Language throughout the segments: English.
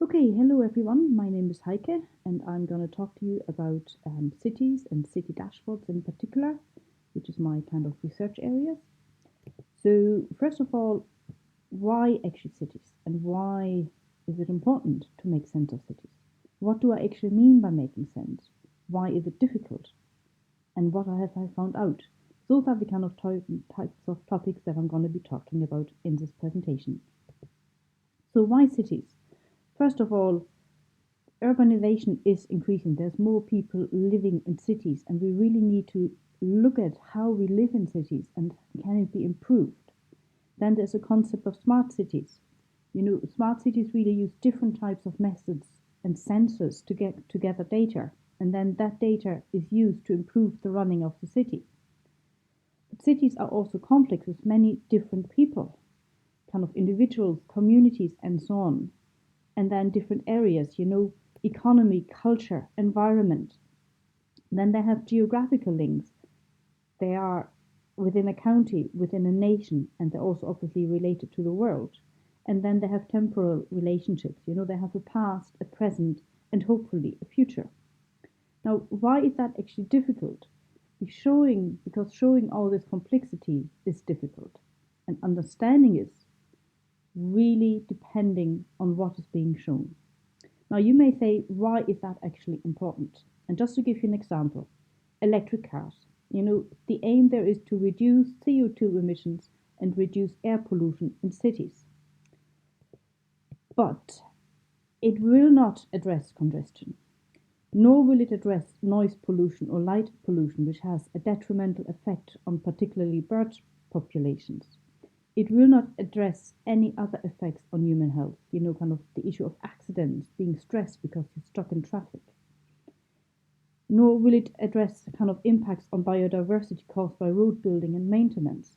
Okay, hello everyone. My name is Heike, and I'm going to talk to you about cities and city dashboards in particular, which is my kind of research areas. So, first of all, why actually cities, and why is it important to make sense of cities? What do I actually mean by making sense? Why is it difficult? And what have I found out? Those are the kind of types of topics that I'm going to be talking about in this presentation. So, why cities? First of all, urbanization is increasing. There's more people living in cities, and we really need to look at how we live in cities and can it be improved. Then there's a concept of smart cities. Smart cities really use different types of methods and sensors to get to gather data, and then that data is used to improve the running of the city. But cities are also complex with many different people, kind of individuals, communities, and so on. And then different areas, economy, culture, environment. Then they have geographical links. They are within a county, within a nation, and they're also obviously related to the world. And then they have temporal relationships. They have a past, a present, and hopefully a future. Now, why is that actually difficult? Because showing all this complexity is difficult, and understanding is really depending on what is being shown. Now, you may say, why is that actually important? And just to give you an example, electric cars. The aim there is to reduce CO2 emissions and reduce air pollution in cities. But it will not address congestion, nor will it address noise pollution or light pollution, which has a detrimental effect on particularly bird populations. It will not address any other effects on human health, kind of the issue of accidents, being stressed because you're stuck in traffic. Nor will it address kind of impacts on biodiversity caused by road building and maintenance.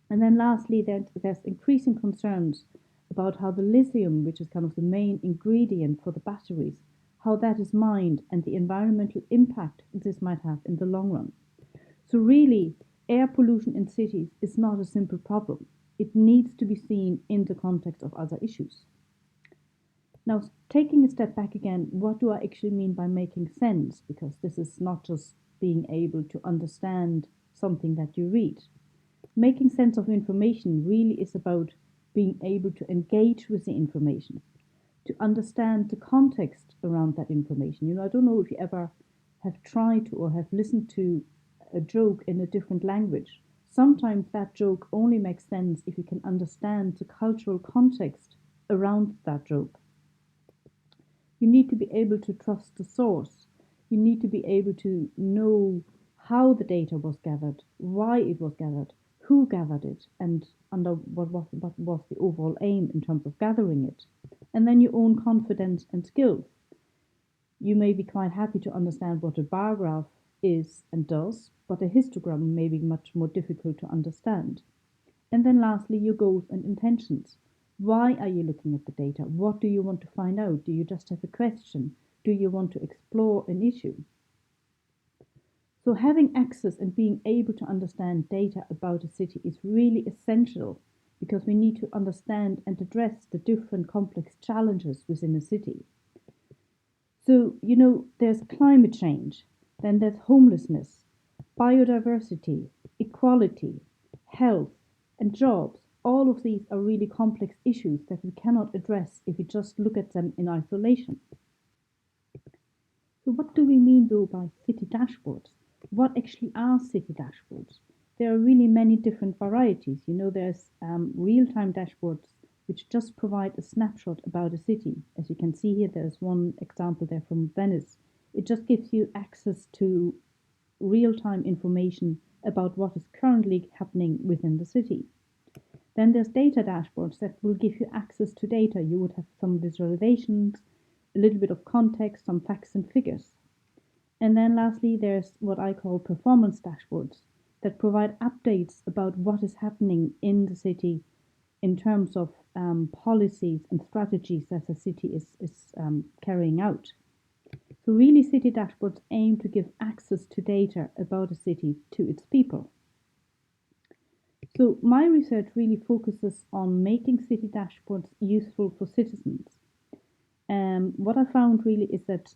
And then lastly, there's increasing concerns about how the lithium, which is kind of the main ingredient for the batteries, how that is mined and the environmental impact this might have in the long run. So really, air pollution in cities is not a simple problem. It needs to be seen in the context of other issues. Now, taking a step back again, what do I actually mean by making sense? Because this is not just being able to understand something that you read. Making sense of information really is about being able to engage with the information, to understand the context around that information. I don't know if you ever have tried to or have listened to a joke in a different language. Sometimes that joke only makes sense if you can understand the cultural context around that joke. You need to be able to trust the source. You need to be able to know how the data was gathered, why it was gathered, who gathered it, and under what was the overall aim in terms of gathering it. And then your own confidence and skills. You may be quite happy to understand what a bar graph is and does, but a histogram may be much more difficult to understand. And then lastly, your goals and intentions. Why are you looking at the data? What do you want to find out? Do you just have a question? Do you want to explore an issue? So having access and being able to understand data about a city is really essential because we need to understand and address the different complex challenges within a city. So, there's climate change, then there's homelessness, biodiversity, equality, health, and jobs. All of these are really complex issues that we cannot address if we just look at them in isolation. So what do we mean though by city dashboards? What actually are city dashboards? There are really many different varieties. There's real-time dashboards which just provide a snapshot about a city. As you can see here, there's one example there from Venice. It just gives you access to real-time information about what is currently happening within the city. Then there's data dashboards that will give you access to data. You would have some visualizations, a little bit of context, some facts and figures. And then lastly, there's what I call performance dashboards that provide updates about what is happening in the city in terms of policies and strategies that the city is carrying out. So really, city dashboards aim to give access to data about a city to its people. So my research really focuses on making city dashboards useful for citizens. What I found really is that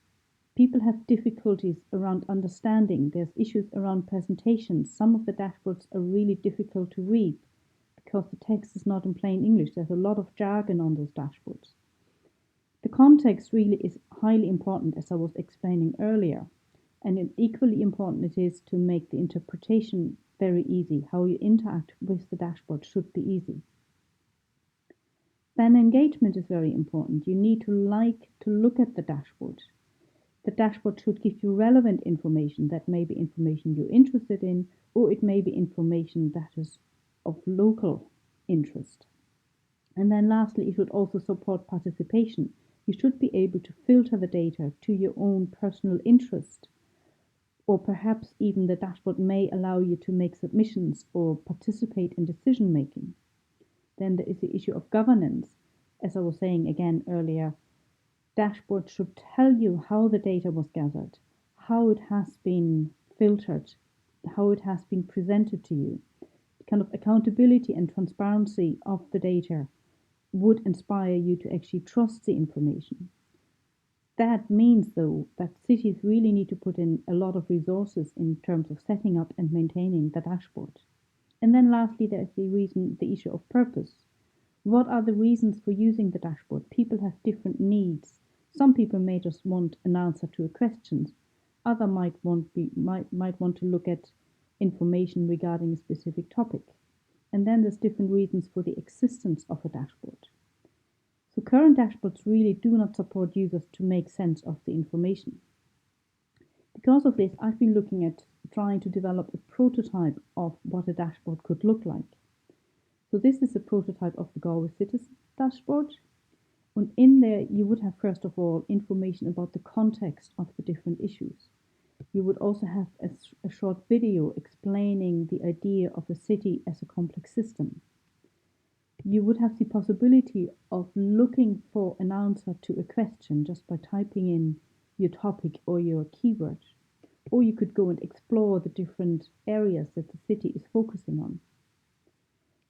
people have difficulties around understanding. There's issues around presentations. Some of the dashboards are really difficult to read because the text is not in plain English. There's a lot of jargon on those dashboards. The context really is highly important, as I was explaining earlier, and equally important it is to make the interpretation very easy. How you interact with the dashboard should be easy. Then engagement is very important. You need to like to look at the dashboard. The dashboard should give you relevant information. That may be information you're interested in, or it may be information that is of local interest. And then lastly, it should also support participation. You should be able to filter the data to your own personal interest, or perhaps even the dashboard may allow you to make submissions or participate in decision making. Then there is the issue of governance. As I was saying again earlier, dashboard should tell you how the data was gathered, how it has been filtered, how it has been presented to you. The kind of accountability and transparency of the data would inspire you to actually trust the information. That means, though, that cities really need to put in a lot of resources in terms of setting up and maintaining the dashboard. And then lastly, there's the issue of purpose. What are the reasons for using the dashboard? People have different needs. Some people may just want an answer to a question. Others might want to look at information regarding a specific topic. And then there's different reasons for the existence of a dashboard. So current dashboards really do not support users to make sense of the information. Because of this, I've been looking at trying to develop a prototype of what a dashboard could look like. So this is a prototype of the Galway Citizen dashboard. And in there, you would have, first of all, information about the context of the different issues. You would also have a short video explaining the idea of a city as a complex system. You would have the possibility of looking for an answer to a question just by typing in your topic or your keyword. Or you could go and explore the different areas that the city is focusing on.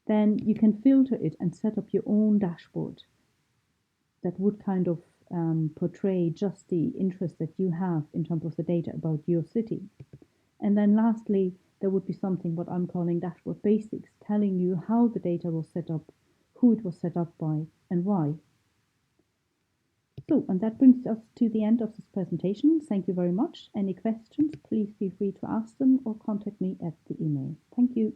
Then you can filter it and set up your own dashboard that would kind of portray just the interest that you have in terms of the data about your city. And then lastly, there would be something what I'm calling dashboard basics, telling you how the data was set up, who it was set up by, and why. So, and that brings us to the end of this presentation. Thank you very much. Any questions, please feel free to ask them or contact me at the email. Thank you.